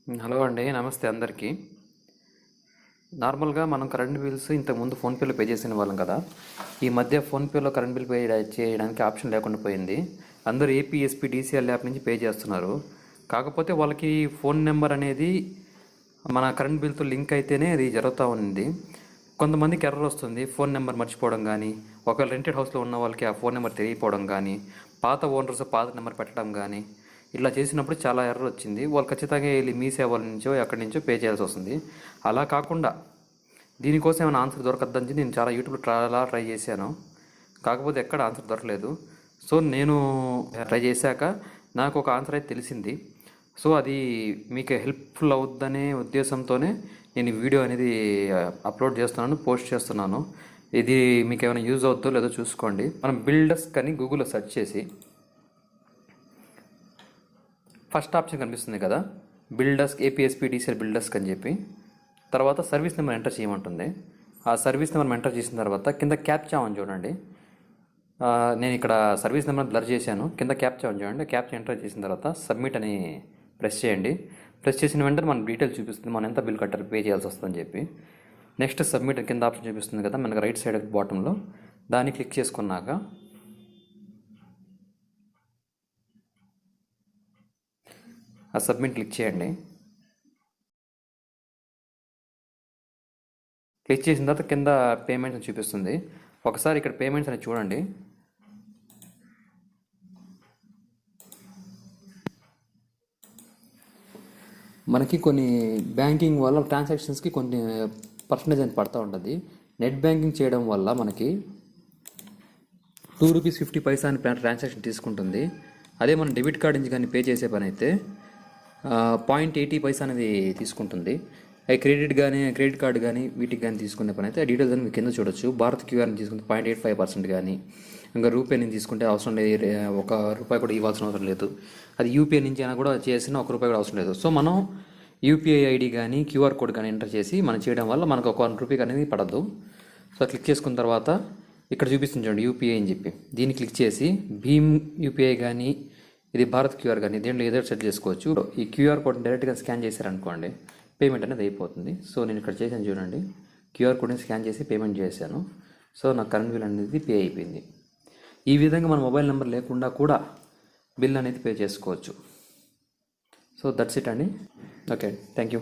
Hello అండి, నమస్తే అందరికీ. నార్మల్గా మనం కరెంట్ బిల్స్ ఇంతకుముందు ఫోన్పేలో పే చేసిన వాళ్ళం కదా. ఈ మధ్య ఫోన్పేలో కరెంట్ బిల్ పే చేయడానికి ఆప్షన్ లేకుండా పోయింది. అందరూ ఏపీఎస్పీ డీసీఎల్ యాప్ నుంచి పే చేస్తున్నారు. కాకపోతే వాళ్ళకి ఫోన్ నెంబర్ అనేది మన కరెంట్ బిల్తో లింక్ అయితేనే అది జరుగుతూ ఉంది. కొంతమందికి ఎర్రర్ వస్తుంది, ఫోన్ నెంబర్ మర్చిపోవడం కానీ, ఒకవేళ రెంటెడ్ హౌస్లో ఉన్న వాళ్ళకి ఆ ఫోన్ నెంబర్ తెలియకపోవడం కానీ, పాత ఓనర్స్ పాత నెంబర్ పెట్టడం కానీ, ఇలా చేసినప్పుడు చాలా ఎర్రర్ వచ్చింది. వాళ్ళు ఖచ్చితంగా వెళ్ళి మీ సేవల నుంచో ఎక్కడి నుంచో పే చేయాల్సి వస్తుంది. అలా కాకుండా దీనికోసం ఏమైనా ఆన్సర్ దొరకద్దని నేను చాలా యూట్యూబ్లో ట్రై చేశాను. కాకపోతే ఎక్కడ ఆన్సర్ దొరకలేదు. సో నేను ట్రై చేశాక నాకు ఒక ఆన్సర్ అయితే తెలిసింది. సో అది మీకు హెల్ప్ఫుల్ అవుద్దనే ఉద్దేశంతోనే నేను ఈ వీడియో అనేది అప్లోడ్ చేస్తున్నాను, పోస్ట్ చేస్తున్నాను. ఇది మీకు ఏమైనా యూజ్ అవుతుందో లేదో చూసుకోండి. మనం బిల్డర్స్ అని గూగుల్లో సెర్చ్ చేసి ఫస్ట్ ఆప్షన్ కనిపిస్తుంది కదా, బిల్డర్స్ ఏపీఎస్పీ డీసీఎల్ బిల్డర్స్ అని చెప్పి. తర్వాత సర్వీస్ నెంబర్ ఎంటర్ చేయమంటుంది. ఆ సర్వీస్ నెంబర్ ఎంటర్ చేసిన తర్వాత కింద క్యాప్చా అని చూడండి. నేను ఇక్కడ సర్వీస్ నెంబర్ బ్లర్ చేశాను. కింద క్యాప్చా అని చూడండి. క్యాప్చా ఎంటర్ చేసిన తర్వాత సబ్మిట్ అని ప్రెస్ చేయండి. ప్రెస్ చేసిన వెంటనే మన డీటెయిల్స్ చూపిస్తుంది, మనం ఎంత బిల్ కట్టాలి, పే చేయాల్సి వస్తుందని చెప్పి. నెక్స్ట్ సబ్మిట్ కింద ఆప్షన్ చూపిస్తుంది కదా మనకు రైట్ సైడ్ బాటంలో, దాన్ని క్లిక్ చేసుకున్నాక ఆ సబ్మిట్ క్లిక్ చేయండి. క్లిక్ చేసిన తర్వాత కింద పేమెంట్స్ చూపిస్తుంది. ఒకసారి ఇక్కడ పేమెంట్స్ అని చూడండి. మనకి కొన్ని బ్యాంకింగ్ వల్ల ట్రాన్సాక్షన్స్కి కొన్ని పర్సంటేజ్ అని పడుతూ ఉంటుంది. నెట్ బ్యాంకింగ్ చేయడం వల్ల మనకి ₹2.50 అని ట్రాన్సాక్షన్ తీసుకుంటుంది. అదే మనం డెబిట్ కార్డ్ నుంచి కానీ పే చేసే పని అయితే 0.80 అనేది తీసుకుంటుంది. అవి క్రెడిట్ కార్డు కానీ వీటికి కానీ తీసుకునే పని అయితే ఆ డీటెయిల్స్ అని మీకు కింద చూడొచ్చు. భారత్ క్యూఆర్ నుంచి తీసుకుంటే 0.85% కానీ, ఇంకా రూపే నుంచి తీసుకుంటే అవసరం లేదు, ₹1 కూడా ఇవ్వాల్సిన అవసరం లేదు. అది యూపీఐ నుంచి అయినా కూడా చేసిన ₹1 కూడా అవసరం లేదు. సో మనం యూపీఐ ఐడి కానీ క్యూఆర్ కోడ్ కానీ ఎంటర్ చేసి మనం చేయడం వల్ల మనకు ₹1 అనేది పడదు. సో క్లిక్ చేసుకున్న తర్వాత ఇక్కడ చూపిస్తుంది చూడండి యూపీఐ అని చెప్పి, దీన్ని క్లిక్ చేసి భీమ్ యూపీఐ కానీ ఇది భారత్ క్యూఆర్ కానీ దీంట్లో ఏదో సెట్ చేసుకోవచ్చు. ఈ క్యూఆర్ కోడ్ డైరెక్ట్గా స్కాన్ చేశారనుకోండి, పేమెంట్ అనేది అయిపోతుంది. సో నేను ఇక్కడ చేశాను చూడండి, క్యూఆర్ కోడ్ని స్కాన్ చేసి పేమెంట్ చేశాను. సో నాకు కరెంట్ బిల్ అనేది పే అయిపోయింది. ఈ విధంగా మన మొబైల్ నెంబర్ లేకుండా కూడా బిల్ అనేది పే చేసుకోవచ్చు. సో దట్స్ ఇట్ అండి. Okay, thank you.